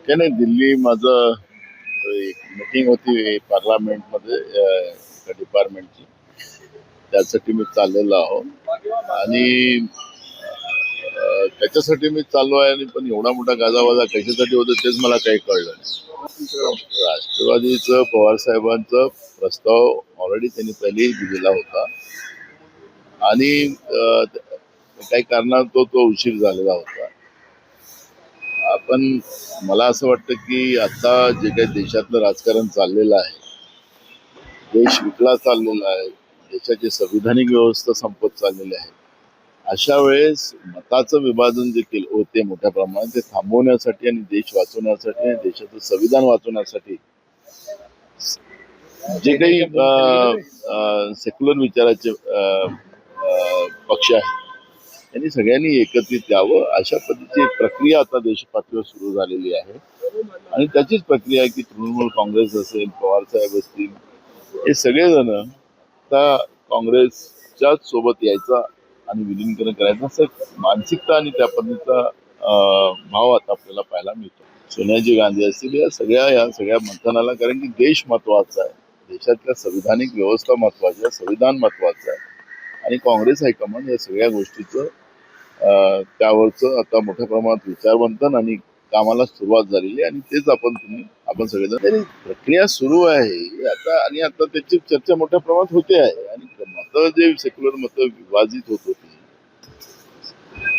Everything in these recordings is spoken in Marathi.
ते नाही, दिल्ली माझं एक मीटिंग होती पार्लमेंटमध्ये डिपार्टमेंटची. त्यासाठी मी चाललेलो आहो आणि त्याच्यासाठी मी चाललो आहे. आणि पण एवढा मोठा गाजावाजा कशासाठी होतं तेच मला काही कळलं नाही. राष्ट्रवादीचं पवार साहेबांचा प्रस्ताव ऑलरेडी त्यांनी पहिलेही दिलेला होता आणि काही कारणात तो उशीर झालेला होता. पण मला असं वाटतं की आता जे काही देशातलं राजकारण चाललेलं आहे, देश विकला चाललेला आहे, देशाची संविधानिक व्यवस्था संपत चाललेली आहे. अशा वेळेस मताचं विभाजन जे केलं होते मोठ्या प्रमाणात, ते थांबवण्यासाठी आणि देश वाचवण्यासाठी आणि देशाचं संविधान वाचवण्यासाठी जे काही सेक्युलर विचाराचे पक्ष आहेत त्यांनी सगळ्यांनी एकत्रित यावं. अशा पद्धतीची एक प्रक्रिया आता देशपातळीवर सुरू झालेली आहे आणि त्याचीच प्रक्रिया आहे की तृणमूल काँग्रेस असेल, पवार साहेब असतील, हे सगळेजण आता काँग्रेसच्याच सोबत यायचा आणि विलीनीकरण करायचं असं मानसिकता आणि त्या पद्धतीचा भाव आता आपल्याला पाहायला मिळतो. सोनियाजी गांधी असतील, या सगळ्या मंथनाला, कारण की देश महत्वाचा आहे, देशातल्या संविधानिक व्यवस्था महत्वाची आहे, संविधान महत्वाचं आहे आणि काँग्रेस हायकमांड या सगळ्या गोष्टीचं त्यावरचं आता मोठ्या प्रमाणात विचारवंतन आणि कामाला सुरुवात झालेली आहे आणि तेच आपण सगळेजण तरी प्रक्रिया सुरू आहे आता. आणि आता त्याची चर्चा मोठ्या प्रमाणात होते आहे आणि मतं जे सेक्युलर मतं विभाजित होत होती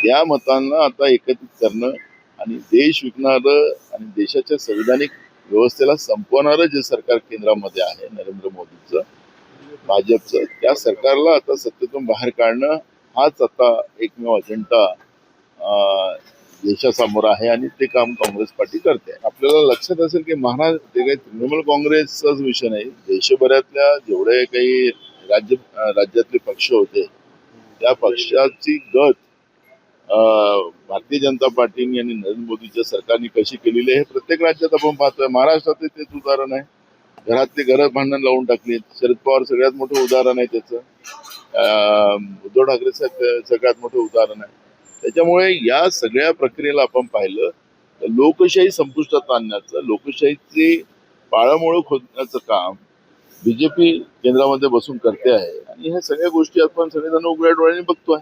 त्या मतांना आता एकत्रित करणं आणि देश विकणारं आणि देशाच्या संविधानिक व्यवस्थेला संपवणारं जे सरकार केंद्रामध्ये आहे नरेंद्र मोदींचं, भाजपचं, त्या सरकारला आता सत्तेतून बाहेर काढणं हाच आता एकमेव अजेंडा देशासमोर आहे आणि ते काम काँग्रेस पार्टी करते. आपल्याला लक्षात असेल की ते काही तृणमूल काँग्रेसचाच विषय नाही, देशभरातल्या जेवढे काही राज्यातले पक्ष होते त्या पक्षाची गत भारतीय जनता पार्टीने आणि नरेंद्र मोदीच्या सरकारने कशी केलेली आहे हे प्रत्येक राज्यात आपण पाहतोय. महाराष्ट्रात तेच उदाहरण आहे. घरातले घरं भांडण लावून टाकलीत. शरद पवार सगळ्यात मोठं उदाहरण आहे त्याचं. उद्धव ठाकरे साहेब सगळ्यात मोठं उदाहरण आहे. त्याच्यामुळे या सगळ्या प्रक्रियेला आपण पाहिलं तर लोकशाही संपुष्टात आणण्याचं, लोकशाहीची पाळंमुळं खोदण्याचं काम बीजेपी केंद्रामध्ये बसून करते आहे आणि ह्या सगळ्या गोष्टी आपण सगळेजण उघड्या डोळ्याने बघतोय.